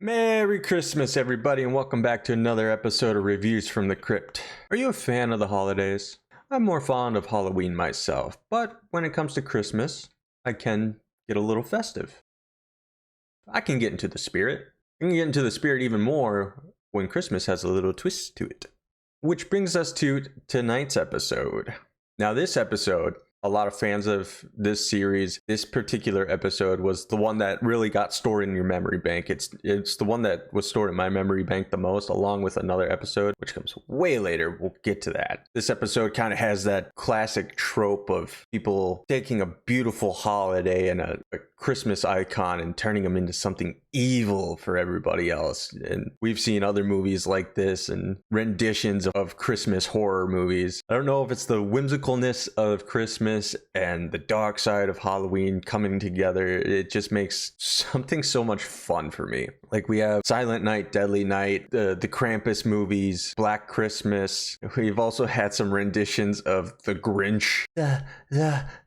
Merry Christmas, everybody, and welcome back to another episode of Reviews from the Crypt. Are you a fan of the holidays? I'm more fond of Halloween myself, but when it comes to Christmas, I can get a little festive. I can get into the spirit. I can get into the spirit even more when Christmas has a little twist to it. Which brings us to tonight's episode. Now, this episode, a lot of fans of this series, this particular episode was the one that really got stored in your memory bank. It's the one that was stored in my memory bank the most, along with another episode, which comes way later. We'll get to that. This episode kind of has that classic trope of people taking a beautiful holiday and a Christmas icon and turning them into something evil for everybody else. And we've seen other movies like this and renditions of Christmas horror movies. I don't know if it's the whimsicalness of Christmas and the dark side of Halloween coming together. It just makes something so much fun for me. Like, we have Silent Night, Deadly Night, the Krampus movies, Black Christmas. We've also had some renditions of the Grinch. The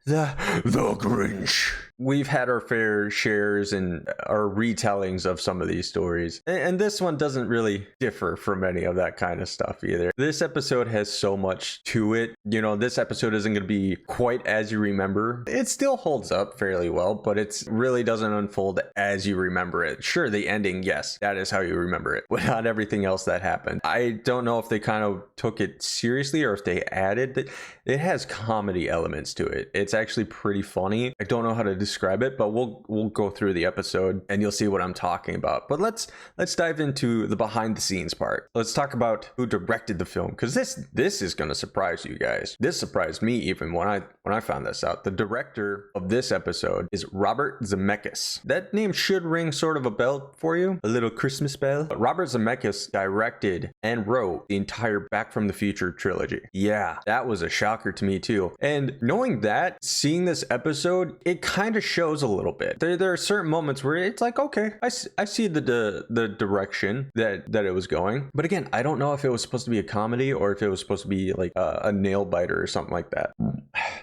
Grinch. We've had our fair shares and our retellings of some of these stories. And this one doesn't really differ from any of that kind of stuff either. This episode has so much to it. You know, this episode isn't going to be quite as you remember. It still holds up fairly well, but it really doesn't unfold as you remember it. Sure, the ending, yes, that is how you remember it, but not everything else that happened. I don't know if they kind of took it seriously or if they added that. It has comedy elements to it. It's actually pretty funny. I don't know how to describe it, but we'll go through the episode and you'll see what I'm talking about. But let's dive into the behind the scenes part. Let's talk about who directed the film, because this is going to surprise you guys. This surprised me even when I found this out. The director of this episode is Robert Zemeckis. That name should ring sort of a bell for you, a little Christmas bell. But Robert Zemeckis directed and wrote the entire Back from the Future trilogy. Yeah, that was a shocker to me too. And knowing that, seeing this episode, it kind of shows a little bit. There are certain moments where it's like, okay, I see the direction that it was going. But again, I don't know if it was supposed to be a comedy or if it was supposed to be like a nail biter or something like that.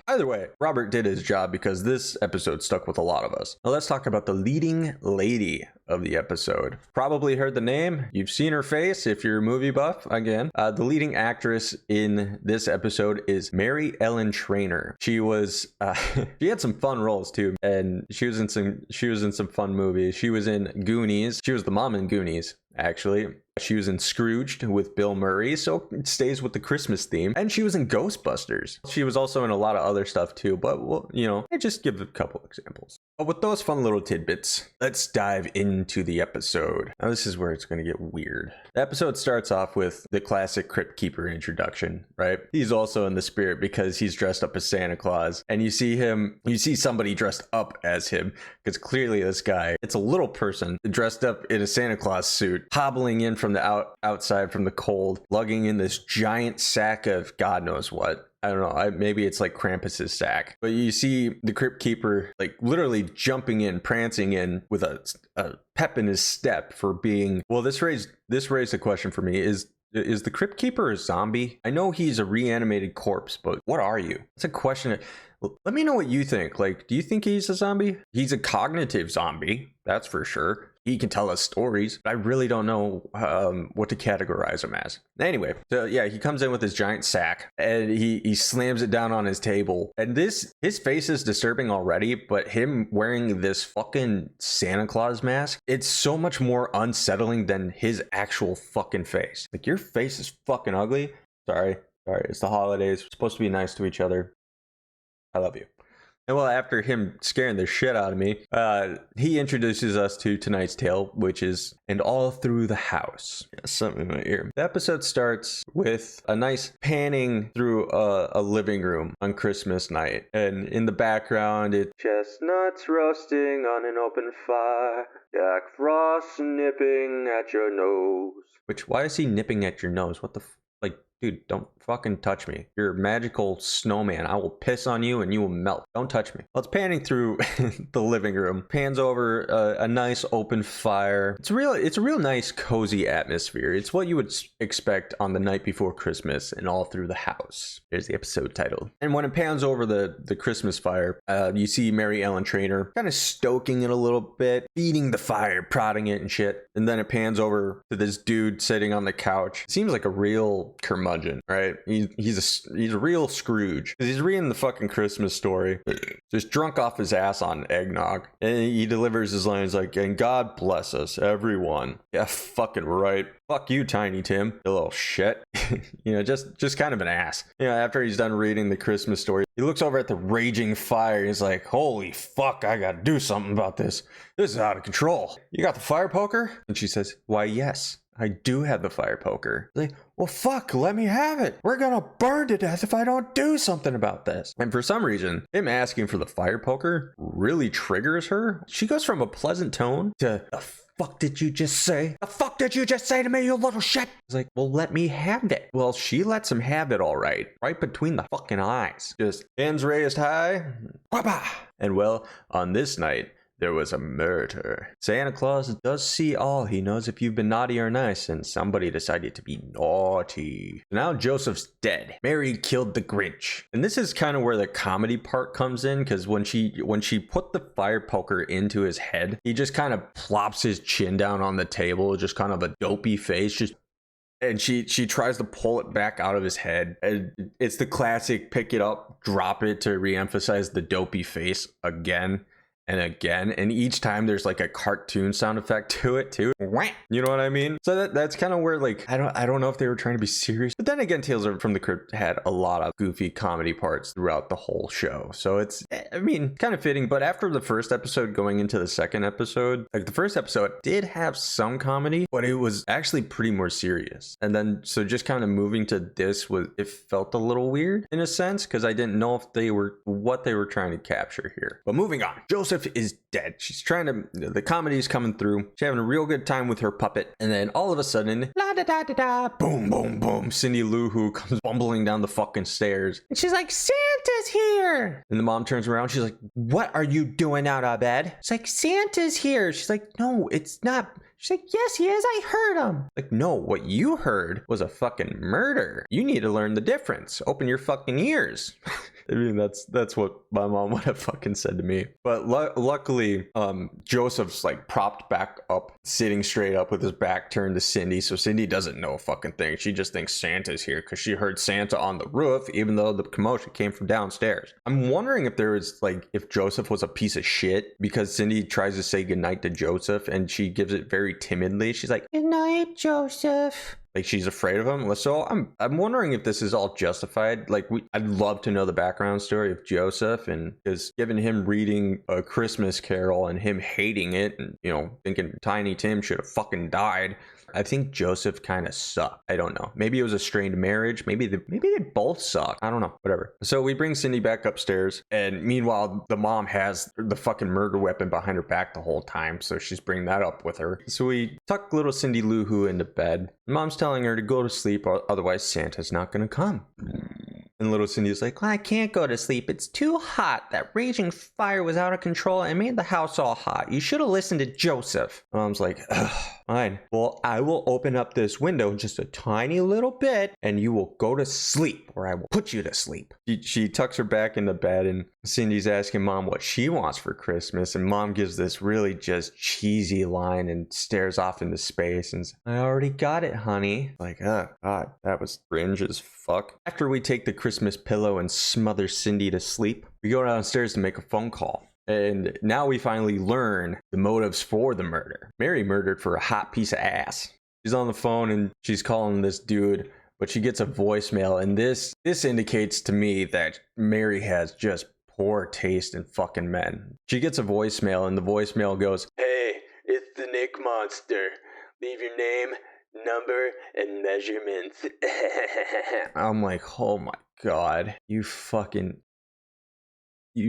Either way, Robert did his job because this episode stuck with a lot of us. Now let's talk about the leading lady of the episode. Probably heard the name. You've seen her face if you're a movie buff. Again, the leading actress in this episode is Mary Ellen Trainor. She was she had some fun roles too, and she was in some fun movies. She was in Goonies. She was the mom in Goonies, actually. She was in Scrooged with Bill Murray, so it stays with the Christmas theme. And she was in Ghostbusters. She was also in a lot of other stuff too, but well, you know, I just give a couple examples. But with those fun little tidbits, let's dive into the episode. Now this is where it's going to get weird. The episode starts off with the classic Crypt Keeper introduction, right? He's also in the spirit because he's dressed up as Santa Claus, and you see somebody dressed up as him, because clearly this guy, it's a little person dressed up in a Santa Claus suit, hobbling in from the outside from the cold, lugging in this giant sack of God knows what. I don't know, maybe it's like Krampus's sack. But you see the Crypt Keeper like literally jumping in, prancing in with a pep in his step for being, well, this raised a question for me. Is the Crypt Keeper a zombie? I know he's a reanimated corpse, but what are you? It's a question. Let me know what you think. Like, do you think he's a zombie? He's a cognitive zombie, that's for sure. He can tell us stories, but I really don't know what to categorize him as. Anyway, so yeah, he comes in with his giant sack and he slams it down on his table. And his face is disturbing already, but him wearing this fucking Santa Claus mask, it's so much more unsettling than his actual fucking face. Like, your face is fucking ugly. Sorry, it's the holidays. We're supposed to be nice to each other. I love you. And well, after him scaring the shit out of me, he introduces us to tonight's tale, which is And All Through the House. Yeah, something in my ear. The episode starts with a nice panning through a living room on Christmas night. And in the background, it's chestnuts roasting on an open fire, Jack Frost nipping at your nose. Which, why is he nipping at your nose? What the like, dude, don't fucking touch me. You're a magical snowman. I will piss on you and you will melt. Don't touch me. Well, it's panning through the living room. Pans over a nice open fire. It's a real nice cozy atmosphere. It's what you would expect on the night before Christmas and all through the house. There's the episode title. And when it pans over the Christmas fire, you see Mary Ellen Trainor kind of stoking it a little bit, feeding the fire, prodding it and shit. And then it pans over to this dude sitting on the couch. Seems like a real curmudgeon, right? He's a real Scrooge. He's reading the fucking Christmas story, just drunk off his ass on eggnog. And he delivers his lines like, and God bless us, everyone. Yeah, fucking right. Fuck you, Tiny Tim, you little shit. Just kind of an ass. After he's done reading the Christmas story, he looks over at the raging fire. He's like, holy fuck, I gotta do something about this. This is out of control. You got the fire poker? And she says, why, yes, I do have the fire poker. Like, well, fuck, let me have it. We're gonna burn to death if I don't do something about this. And for some reason, him asking for the fire poker really triggers her. She goes from a pleasant tone to, the fuck did you just say? The fuck did you just say to me, you little shit? He's like, well, let me have it. Well, she lets him have it all right between the fucking eyes. Just hands raised high. And well, on this night, there was a murder. Santa Claus does see all. He knows if you've been naughty or nice, and somebody decided to be naughty. Now Joseph's dead. Mary killed the Grinch. And this is kind of where the comedy part comes in, because when she put the fire poker into his head, he just kind of plops his chin down on the table, just kind of a dopey face, and she tries to pull it back out of his head. And it's the classic pick it up, drop it to reemphasize the dopey face again and again, and each time there's like a cartoon sound effect to it too. You know what I mean? So that's kind of where, like, I don't know if they were trying to be serious, but then again, Tales from the Crypt had a lot of goofy comedy parts throughout the whole show, so it's, I mean, kind of fitting. But after the first episode going into the second episode, like, the first episode did have some comedy, but it was actually pretty more serious. And then so just kind of moving to this it felt a little weird in a sense, because I didn't know if what they were trying to capture here. But moving on, Joseph is dead. She's trying to, the comedy's coming through. She's having a real good time with her puppet. And then all of a sudden, la da da da da, boom, boom, boom, Cindy Lou Who comes bumbling down the fucking stairs. And she's like, Santa's here. And the mom turns around. She's like, what are you doing out of bed? It's like, Santa's here. She's like, no, it's not. She's like, yes, he is. I heard him. Like, no, what you heard was a fucking murder. You need to learn the difference. Open your fucking ears. I mean, that's what my mom would have fucking said to me. But luckily, Joseph's like propped back up, sitting straight up with his back turned to Cindy. So Cindy doesn't know a fucking thing. She just thinks Santa's here because she heard Santa on the roof, even though the commotion came from downstairs. I'm wondering if if Joseph was a piece of shit, because Cindy tries to say goodnight to Joseph and she gives it very timidly. She's like, good night, Joseph. Like, she's afraid of him. So I'm wondering if this is all justified. Like, I'd love to know the background story of Joseph, and because given him reading A Christmas Carol and him hating it and, thinking Tiny Tim should have fucking died, I think Joseph kind of sucked. I don't know. Maybe it was a strained marriage. Maybe they both suck. I don't know. Whatever. So we bring Cindy back upstairs, and meanwhile, the mom has the fucking murder weapon behind her back the whole time. So she's bringing that up with her. So we tuck little Cindy Lou Who into bed. Mom's telling her to go to sleep, otherwise Santa's not going to come. And little Cindy's like, well, I can't go to sleep. It's too hot. That raging fire was out of control and made the house all hot. You should have listened to Joseph. Mom's like, fine. Well, I will open up this window just a tiny little bit and you will go to sleep, or I will put you to sleep. She tucks her back into bed, and Cindy's asking Mom what she wants for Christmas. And Mom gives this really just cheesy line and stares off into space and says, I already got it, honey. Like, oh God, that was cringe as fuck. After we take the Christmas pillow and smother Cindy to sleep, we go downstairs to make a phone call. And now we finally learn the motives for the murder. Mary murdered for a hot piece of ass. She's on the phone and she's calling this dude, but she gets a voicemail. And this indicates to me that Mary has just poor taste in fucking men. She gets a voicemail, and the voicemail goes, hey, it's the Nick Monster. Leave your name, number, and measurements. I'm like, oh my God, you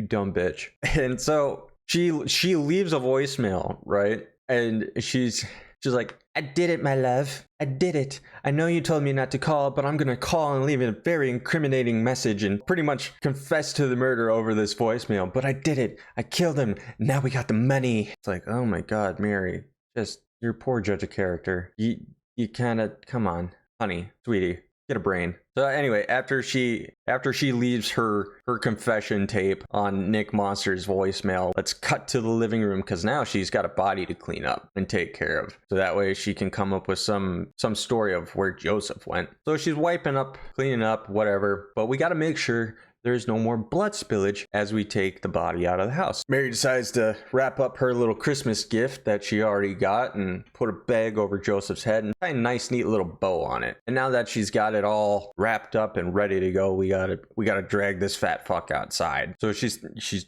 dumb bitch. And so she leaves a voicemail, right? And she's She's like, I did it, my love. I did it. I know you told me not to call, but I'm gonna call and leave a very incriminating message and pretty much confess to the murder over this voicemail. But I did it. I killed him. Now we got the money. It's like, oh my God, Mary, just you're poor judge of character. You kind of, come on, honey, sweetie, get a brain. So anyway, after she leaves her confession tape on Nick Monster's voicemail, let's cut to the living room because now she's got a body to clean up and take care of. So that way she can come up with some story of where Joseph went. So she's wiping up, cleaning up, whatever. But we got to make sure there's no more blood spillage as we take the body out of the house. Mary decides to wrap up her little Christmas gift that she already got and put a bag over Joseph's head and tie a nice neat little bow on it. And now that she's got it all wrapped up and ready to go, we gotta drag this fat fuck outside. So she's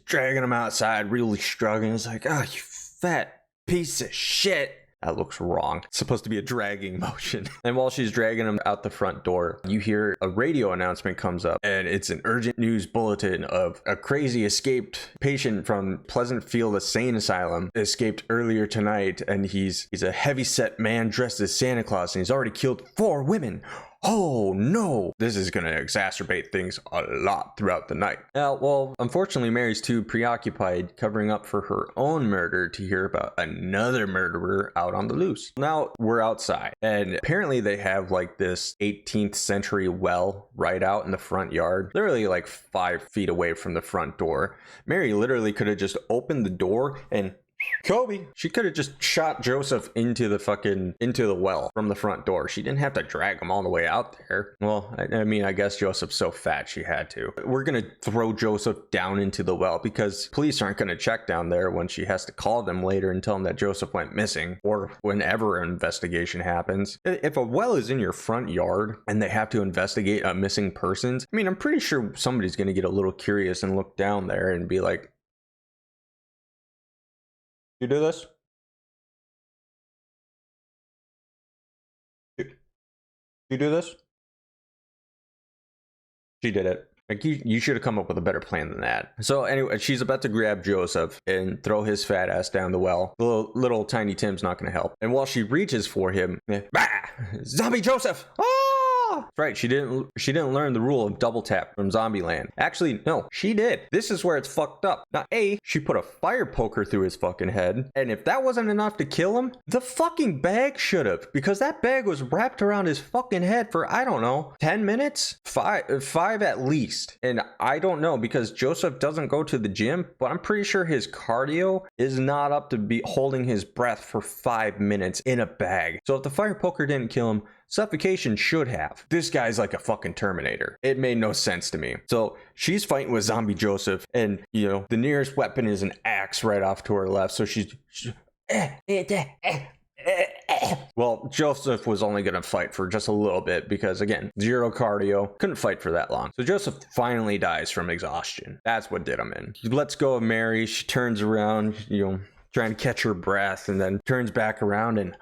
dragging him outside, really struggling. It's like, oh, you fat piece of shit. That looks wrong. It's supposed to be a dragging motion. And while she's dragging him out the front door, you hear a radio announcement comes up, and it's an urgent news bulletin of a crazy escaped patient from Pleasantfield Insane Asylum escaped earlier tonight, and he's a heavy-set man dressed as Santa Claus, and he's already killed 4 women. Oh no, this is going to exacerbate things a lot throughout the night. Now, well, unfortunately, Mary's too preoccupied covering up for her own murder to hear about another murderer out on the loose. Now, we're outside, and apparently they have like this 18th century well right out in the front yard, literally like 5 feet away from the front door. Mary literally could have just opened the door and Kobe, she could have just shot Joseph into the well from the front door. She didn't have to drag him all the way out there. Well, I mean, I guess Joseph's so fat she had to. We're gonna throw Joseph down into the well because police aren't gonna check down there when she has to call them later and tell them that Joseph went missing, or whenever an investigation happens. If a well is in your front yard and they have to investigate a missing persons, I mean, I'm pretty sure somebody's gonna get a little curious and look down there and be like, you do this? You do this? She did it. Like you should have come up with a better plan than that. So anyway, she's about to grab Joseph and throw his fat ass down the well. Little tiny Tim's not going to help. And while she reaches for him, bah! Zombie Joseph! Oh! That's right, she didn't learn the rule of double tap from Zombieland. Actually, no, she did. This is where it's fucked up. Now, A, she put a fire poker through his fucking head, and if that wasn't enough to kill him, the fucking bag should have, because that bag was wrapped around his fucking head for, I don't know, 10 minutes? Five at least. And I don't know, because Joseph doesn't go to the gym, but I'm pretty sure his cardio is not up to be holding his breath for 5 minutes in a bag. So if the fire poker didn't kill him, suffocation should have. This guy's like a fucking Terminator. It made no sense to me. So she's fighting with Zombie Joseph, and you know, the nearest weapon is an axe right off to her left. So well, Joseph was only going to fight for just a little bit because, again, 0 cardio, couldn't fight for that long. So Joseph finally dies from exhaustion. That's what did him in. He lets go of Mary. She turns around, you know, trying to catch her breath, and then turns back around and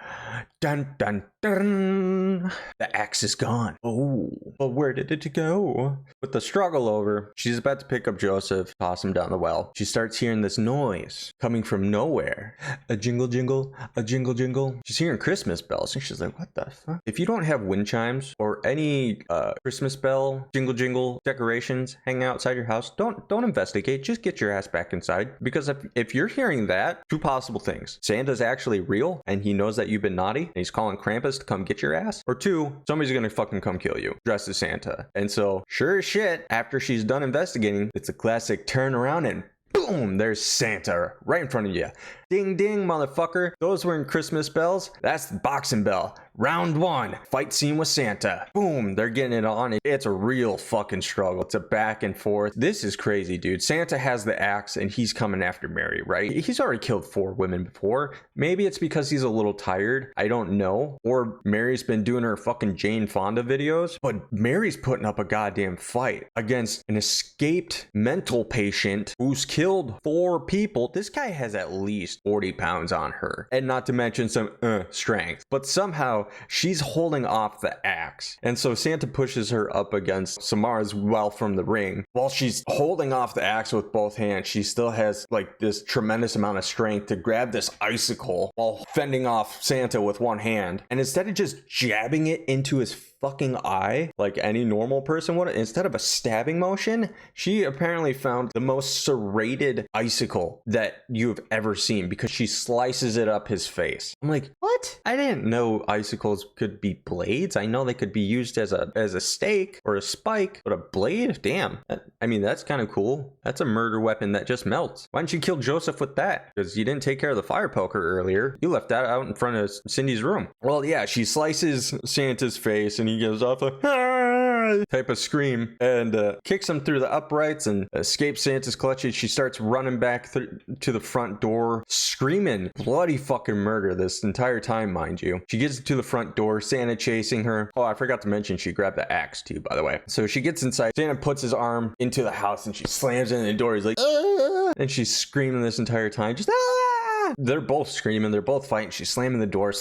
dun dun dun, the axe is gone. Oh, but where did it go? With the struggle over, she's about to pick up Joseph, toss him down the well. She starts hearing this noise coming from nowhere. A jingle jingle, a jingle jingle. She's hearing Christmas bells, and she's like, what the fuck? If you don't have wind chimes or any Christmas bell jingle jingle decorations hanging outside your house, don't investigate. Just get your ass back inside, because if you're hearing that, 2 possible things: Santa's actually real and he knows that you've been naughty and he's calling Krampus to come get your ass, or 2, somebody's gonna fucking come kill you dressed as Santa. And so sure as shit, after she's done investigating, it's a classic turn around and boom, there's Santa right in front of you. Ding ding, motherfucker. Those weren't Christmas bells. That's the boxing bell. Round 1, fight scene with Santa. Boom, they're getting it on. It's a real fucking struggle. It's a back and forth. This is crazy, dude. Santa has the axe and he's coming after Mary, right? He's already killed 4 women before. Maybe it's because he's a little tired. I don't know. Or Mary's been doing her fucking Jane Fonda videos. But Mary's putting up a goddamn fight against an escaped mental patient who's killed 4 people. This guy has at least 40 pounds on her. And not to mention some strength. But somehow how she's holding off the axe. And so Santa pushes her up against Samara's well from the ring. While she's holding off the axe with both hands, she still has like this tremendous amount of strength to grab this icicle while fending off Santa with one hand. And instead of just jabbing it into his fucking eye like any normal person would, instead of a stabbing motion, she apparently found the most serrated icicle that you've ever seen, because she slices it up his face. I'm like, what? I didn't know icicles could be blades. I know they could be used as a stake or a spike, but a blade? Damn. I mean, that's kind of cool. That's a murder weapon that just melts. Why didn't you kill Joseph with that? Because you didn't take care of the fire poker earlier. You left that out in front of Cindy's room. Well, yeah, she slices Santa's face and he gives off a type of scream and kicks him through the uprights and escapes Santa's clutches. She starts running back to the front door, screaming bloody fucking murder this entire time, mind you. She gets to the front door, Santa chasing her. Oh, I forgot to mention she grabbed the axe too, by the way. So she gets inside. Santa puts his arm into the house and she slams in the door. He's like, ah! And she's screaming this entire time, just ah! They're both screaming, they're both fighting. She's slamming the door.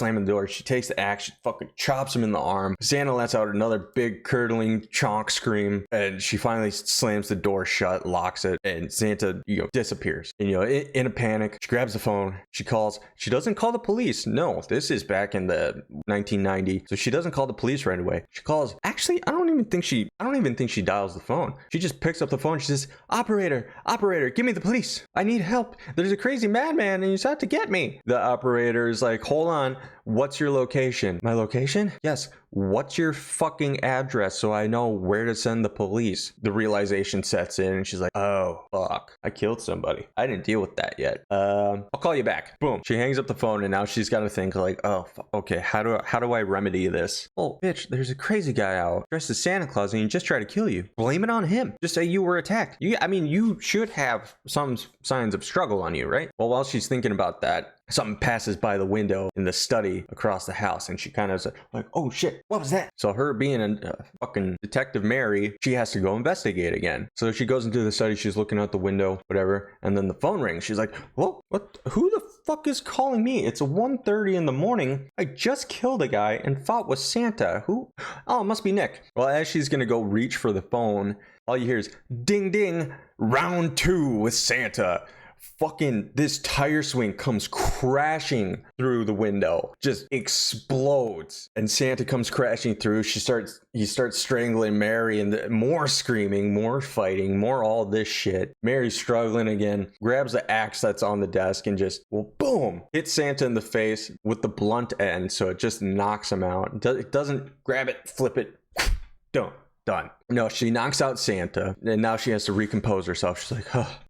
She takes the axe, she fucking chops him in the arm. Santa lets out another big curdling chonk scream, and she finally slams the door shut, locks it, and Santa, disappears. And, in a panic, she grabs the phone, she calls. She doesn't call the police. No, this is back in the 1990, so she doesn't call the police right away. She calls. Actually, I don't even think she dials the phone. She just picks up the phone. She says, operator, give me the police. I need help. There's a crazy madman and he's out to get me. The operator is like, hold on, what's your location? My location? Yes. What's your fucking address so I know where to send the police? The realization sets in and she's like, oh fuck, I killed somebody. I didn't deal with that yet. I'll call you back. Boom. She hangs up the phone and now she's got to think like, oh okay, how do I remedy this? Oh bitch, there's a crazy guy out dressed as Santa Claus and he just tried to kill you. Blame it on him. Just say you were attacked. You should have some signs of struggle on you, right? Well, while she's thinking about that, something passes by the window in the study across the house and she kind of like, oh shit, what was that? So her being a fucking Detective Mary, she has to go investigate again. So she goes into the study, she's looking out the window, whatever, and then the phone rings. She's like, whoa, what? Who the fuck is calling me? It's 1:30 in the morning. I just killed a guy and fought with Santa. Who? Oh, it must be Nick. Well, as she's gonna go reach for the phone, all you hear is ding ding, round 2 with Santa. Fucking this tire swing comes crashing through the window, just explodes, and Santa comes crashing through. He starts strangling Mary, and more screaming, more fighting, more all this shit. Mary's struggling again, grabs the axe that's on the desk and just, well, boom, hits Santa in the face with the blunt end, so it just knocks him out. It doesn't grab it, flip it, done. No, she knocks out Santa, and now she has to recompose herself. She's like, oh.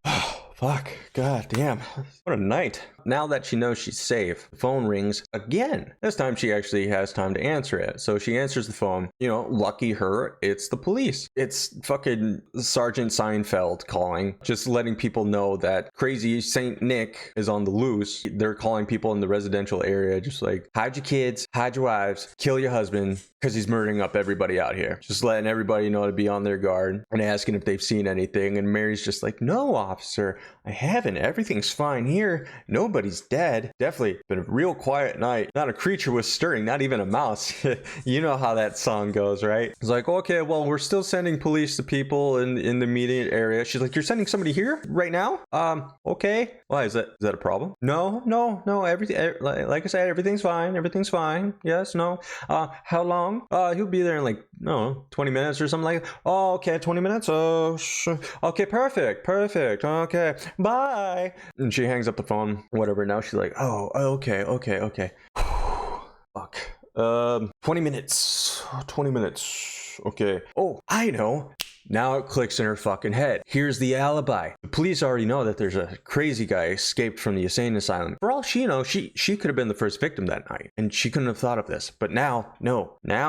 Fuck, god damn, what a night. Now that she knows she's safe, the phone rings again. This time she actually has time to answer it. So she answers the phone. Lucky her, it's the police. It's fucking Sergeant Seinfeld calling, just letting people know that crazy Saint Nick is on the loose. They're calling people in the residential area, just like, hide your kids, hide your wives, kill your husband, because he's murdering up everybody out here. Just letting everybody know to be on their guard and asking if they've seen anything. And Mary's just like, no, officer, I haven't. Everything's fine here. Nobody's dead. Definitely been a real quiet night. Not a creature was stirring, not even a mouse. You know how that song goes, right? It's like, okay, well, we're still sending police to people in the immediate area. She's like, you're sending somebody here right now? Okay. Why, is that a problem? No. Everything, like I said, everything's fine. Yes, no. How long? He'll be there in 20 minutes or something like that. Oh, okay, 20 minutes? Oh, sure. Okay, perfect. Okay, bye. And she hangs up the phone, whatever. Now she's like, oh, okay. Fuck. 20 minutes. Okay. Oh, I know. Now it clicks in her fucking head. Here's the alibi. The police already know that there's a crazy guy escaped from the insane asylum. For all she knows, she could have been the first victim that night, and she couldn't have thought of this. But now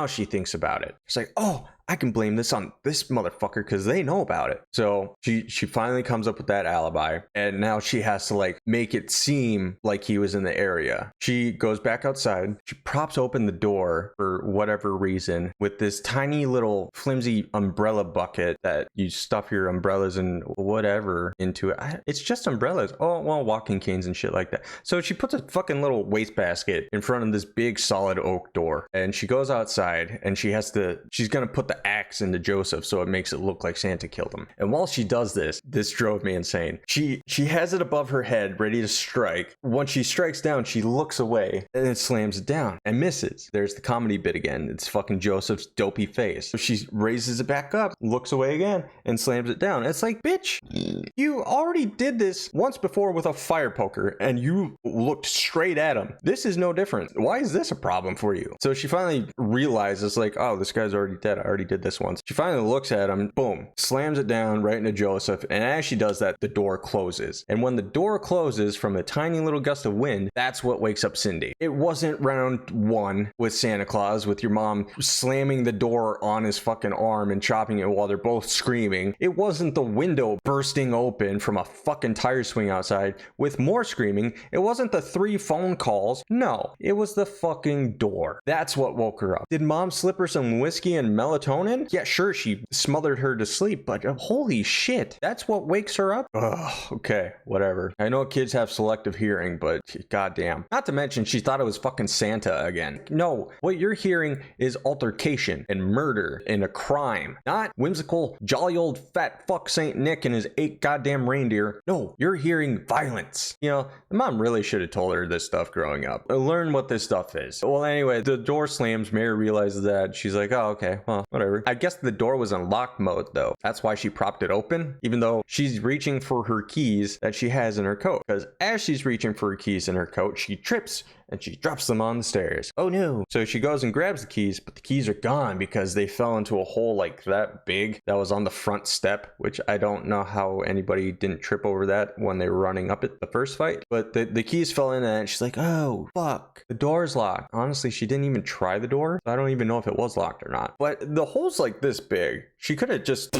she thinks about it. It's like, oh, I can blame this on this motherfucker because they know about it. So she finally comes up with that alibi, and now she has to like make it seem like he was in the area. She goes back outside. She props open the door for whatever reason with this tiny little flimsy umbrella bucket that you stuff your umbrellas and whatever into it. It's just umbrellas. Oh, well, walking canes and shit like that. So she puts a fucking little wastebasket in front of this big solid oak door, and she goes outside, and she's gonna put the axe into Joseph so it makes it look like Santa killed him. And while she does this drove me insane. She has it above her head ready to strike. Once she strikes down, she looks away and then slams it down and misses. There's the comedy bit again. It's fucking Joseph's dopey face. So she raises it back up, looks away again, and slams it down. It's like, bitch, you already did this once before with a fire poker and you looked straight at him. This is no different. Why is this a problem for you? So she finally realizes like, oh, this guy's already dead. I already did this once. She finally looks at him, boom, slams it down right into Joseph. And as she does that, the door closes. And when the door closes from a tiny little gust of wind, that's what wakes up Cindy. It wasn't round one with Santa Claus with your mom slamming the door on his fucking arm and chopping it while they're both screaming. It wasn't the window bursting open from a fucking tire swing outside with more screaming. It wasn't the 3 phone calls. No, it was the fucking door. That's what woke her up. Did mom slip her some whiskey and melatonin? Yeah, sure, she smothered her to sleep, but holy shit, that's what wakes her up? Ugh, okay, whatever. I know kids have selective hearing, but goddamn. Not to mention, she thought it was fucking Santa again. No, what you're hearing is altercation and murder and a crime, not whimsical, jolly old fat fuck Saint Nick and his 8 goddamn reindeer. No, you're hearing violence. You know, the mom really should have told her this stuff growing up. Learn what this stuff is. Well, anyway, the door slams. Mary realizes that. She's like, oh, okay, well, whatever. I guess the door was in lock mode, though. That's why she propped it open, even though she's reaching for her keys that she has in her coat. Because as she's reaching for her keys in her coat, she trips and she drops them on the stairs. Oh no. So she goes and grabs the keys, but the keys are gone because they fell into a hole like that big that was on the front step, which I don't know how anybody didn't trip over that when they were running up it the first fight. But the keys fell in and she's like, oh, fuck. The door's locked. Honestly, she didn't even try the door. So I don't even know if it was locked or not. But the hole's like this big. She could have just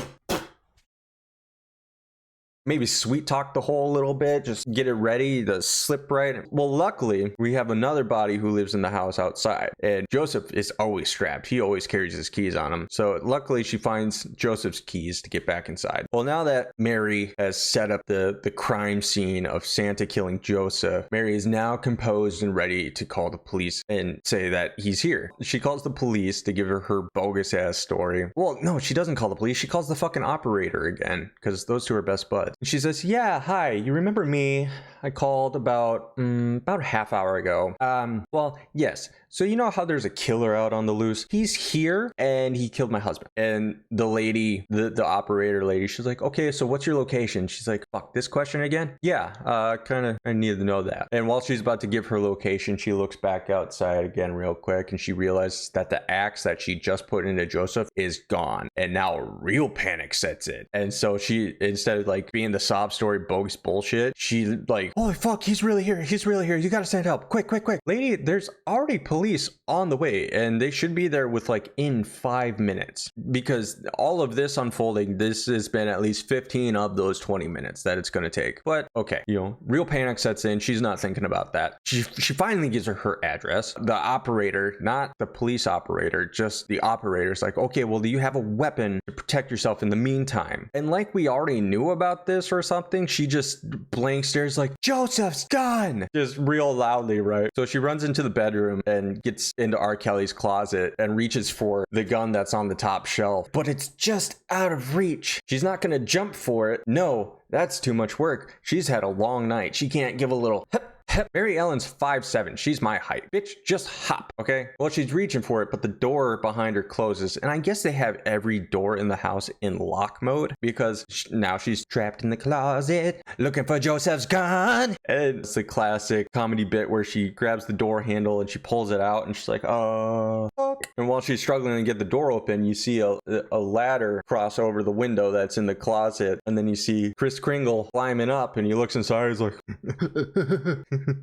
maybe sweet talk the hole a little bit, just get it ready to slip right. Well, luckily, we have another body who lives in the house outside, and Joseph is always strapped. He always carries his keys on him. So luckily, she finds Joseph's keys to get back inside. Well, now that Mary has set up the crime scene of Santa killing Joseph, Mary is now composed and ready to call the police and say that he's here. She calls the police to give her bogus ass story. Well, no, she doesn't call the police. She calls the fucking operator again, because those two are best buds. She says, yeah, hi, you remember me? I called about a half hour ago. Well, yes. So you know how there's a killer out on the loose? He's here and he killed my husband. And the lady, the operator lady, she's like, okay, so what's your location? She's like, fuck, this question again? Yeah, I needed to know that. And while she's about to give her location, she looks back outside again real quick and she realizes that the axe that she just put into Joseph is gone. And now real panic sets in. And so she, instead of like being the sob story bogus bullshit, she like, holy fuck, he's really here. He's really here. You gotta send help. Quick, quick, quick. Lady, there's already police on the way and they should be there with like in 5 minutes, because all of this unfolding, this has been at least 15 of those 20 minutes that it's going to take. But okay, you know, real panic sets in. She's not thinking about that. She finally gives her address. The operator, not the police operator, just the operator's like, okay, well, do you have a weapon to protect yourself in the meantime? And like we already knew about this or something, she just blank stares like, Joseph's gun, just real loudly, right? So she runs into the bedroom and gets into R. Kelly's closet and reaches for the gun that's on the top shelf, but it's just out of reach. She's not gonna jump for it. No, that's too much work. She's had a long night. She can't give a little hip. Mary Ellen's 5'7". She's my height. Bitch, just hop, okay? Well, she's reaching for it, but the door behind her closes. And I guess they have every door in the house in lock mode because now she's trapped in the closet looking for Joseph's gun. And it's the classic comedy bit where she grabs the door handle and she pulls it out and she's like, oh, And while she's struggling to get the door open, you see a ladder cross over the window that's in the closet. And then you see Kris Kringle climbing up, and he looks inside. He's like,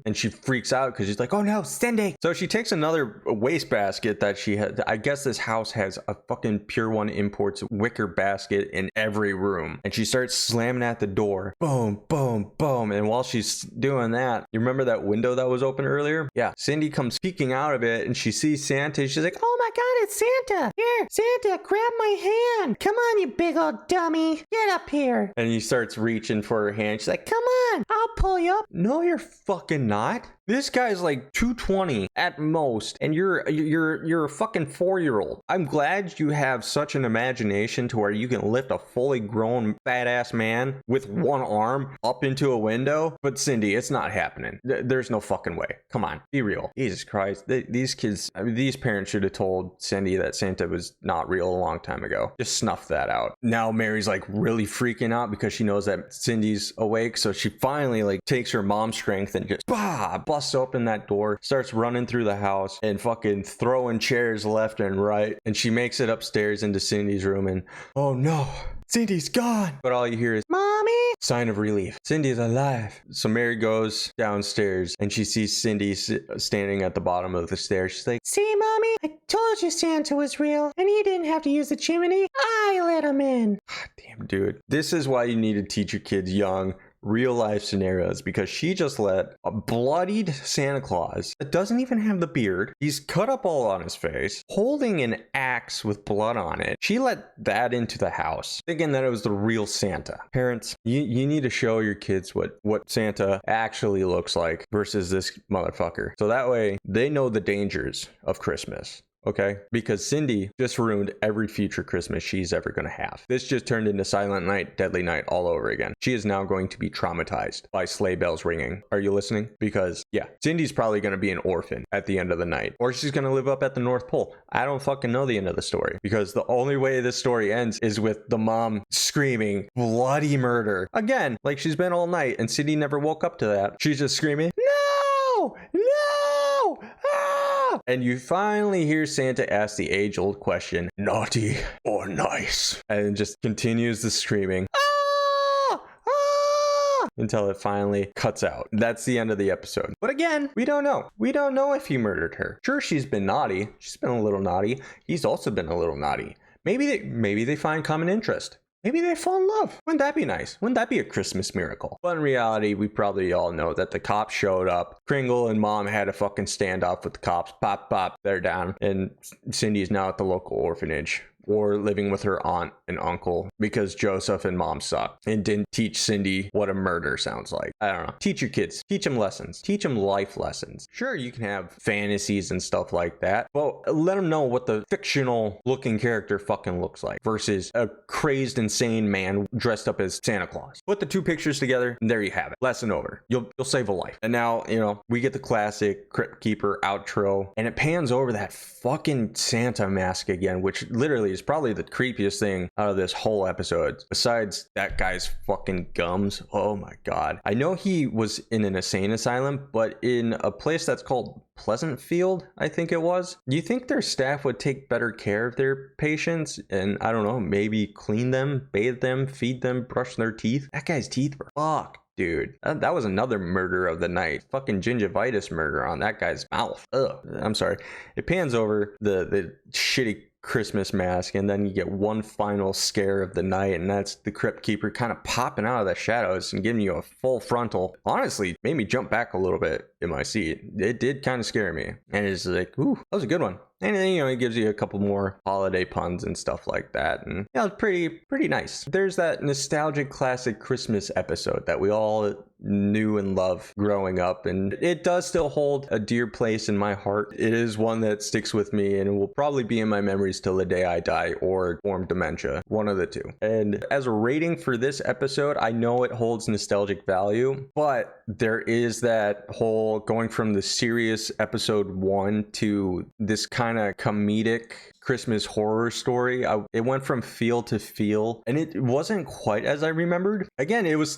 and she freaks out because she's like, oh no, Cindy. So she takes another wastebasket that she had. I guess this house has a fucking Pure One Imports wicker basket in every room. And she starts slamming at the door. Boom, boom, boom. And while she's doing that, you remember that window that was open earlier? Yeah. Cindy comes peeking out of it and she sees Santa. She's like, oh my God, it's Santa. Here, Santa, grab my hand. Come on, you big old dummy. Get up here. And he starts reaching for her hand. She's like, come on, I'll pull you up. No, you're fucking not. This guy's like 220 at most, and you're a fucking 4-year-old. I'm glad you have such an imagination to where you can lift a fully grown fat ass man with one arm up into a window. But Cindy, it's not happening. There's no fucking way. Come on, be real. Jesus Christ, these kids, I mean, these parents should have told Cindy that Santa was not real a long time ago. Just snuff that out. Now Mary's like really freaking out because she knows that Cindy's awake, so she finally like takes her mom's strength and just busts open that door, starts running through the house and fucking throwing chairs left and right. And she makes it upstairs into Cindy's room, and oh no, Cindy's gone. But all you hear is, Mommy! Sign of relief. Cindy's alive. So Mary goes downstairs and she sees Cindy standing at the bottom of the stairs. She's like, see, Mommy? I told you Santa was real and he didn't have to use the chimney. I let him in. Damn, dude. This is why you need to teach your kids young real life scenarios, because she just let a bloodied Santa Claus that doesn't even have the beard, he's cut up all on his face, holding an axe with blood on it. She let that into the house, thinking that it was the real Santa. Parents, you need to show your kids what Santa actually looks like versus this motherfucker, so that way they know the dangers of Christmas. Okay, because Cindy just ruined every future Christmas she's ever going to have. This just turned into Silent Night, Deadly Night all over again. She is now going to be traumatized by sleigh bells ringing. Are you listening? Because yeah, Cindy's probably going to be an orphan at the end of the night, or she's going to live up at the North Pole. I don't fucking know the end of the story, because the only way this story ends is with the mom screaming bloody murder again, like she's been all night, and Cindy never woke up to that. She's just screaming, no, no, ah! And you finally hear Santa ask the age-old question, naughty or nice? And just continues the screaming, ah! Ah! Until it finally cuts out. That's the end of the episode. But again, we don't know. We don't know if he murdered her. Sure, she's been naughty. She's been a little naughty. He's also been a little naughty. Maybe they find common interest. Maybe they fall in love. Wouldn't that be nice? Wouldn't that be a Christmas miracle? But in reality, we probably all know that the cops showed up. Kringle and Mom had a fucking standoff with the cops. Pop, pop, they're down. And Cindy's now at the local orphanage, or living with her aunt and uncle, because Joseph and Mom suck and didn't teach Cindy what a murder sounds like. I don't know. Teach your kids. Teach them lessons. Teach them life lessons. Sure, you can have fantasies and stuff like that, but let them know what the fictional looking character fucking looks like versus a crazed, insane man dressed up as Santa Claus. Put the two pictures together, and there you have it. Lesson over. You'll save a life. And now, you know, we get the classic Crypt Keeper outro, and it pans over that fucking Santa mask again, which literally is probably the creepiest thing out of this whole episode, besides that guy's fucking gums. Oh my god. I know he was in an insane asylum, but in a place that's called Pleasantfield, I think it was. Do you think their staff would take better care of their patients and, I don't know, maybe clean them, bathe them, feed them, brush their teeth? That guy's teeth were fucked. Dude, that was another murder of the night. Fucking gingivitis murder on that guy's mouth. Ugh, I'm sorry. It pans over the shitty Christmas mask, and then you get one final scare of the night, and that's the Crypt Keeper kind of popping out of the shadows and giving you a full frontal. Honestly, made me jump back a little bit in my seat. It did kind of scare me, and it's like, ooh, that was a good one. And then, you know, it gives you a couple more holiday puns and stuff like that. And, you know, it's pretty nice. There's that nostalgic classic Christmas episode that we all knew and loved growing up. And it does still hold a dear place in my heart. It is one that sticks with me and will probably be in my memories till the day I die or form dementia. One of the two. And as a rating for this episode, I know it holds nostalgic value, but there is that whole going from the serious episode 1 to this kind of comedic Christmas horror story. It went from feel to feel, and it wasn't quite as I remembered. Again, it was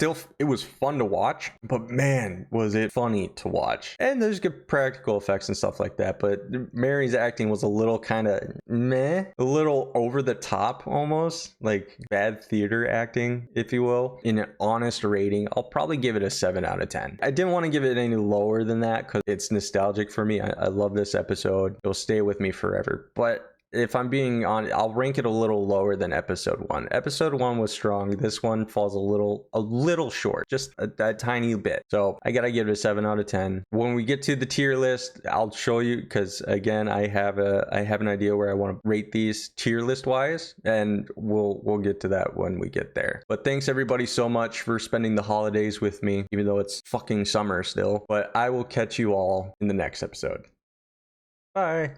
fun to watch, but man, was it funny to watch. And there's good practical effects and stuff like that, but Mary's acting was a little kind of meh, a little over the top almost, like bad theater acting, if you will. In an honest rating, I'll probably give it a 7 out of 10. I didn't want to give it any lower than that because it's nostalgic for me. I love this episode. It'll stay with me forever. But if I'm being honest, I'll rank it a little lower than episode 1. Episode 1 was strong. This one falls a little short, just a tiny bit. So I gotta give it a 7 out of 10. When we get to the tier list, I'll show you, because again, I have an idea where I want to rate these tier list wise, and we'll get to that when we get there. But thanks everybody so much for spending the holidays with me, even though it's fucking summer still. But I will catch you all in the next episode. Bye.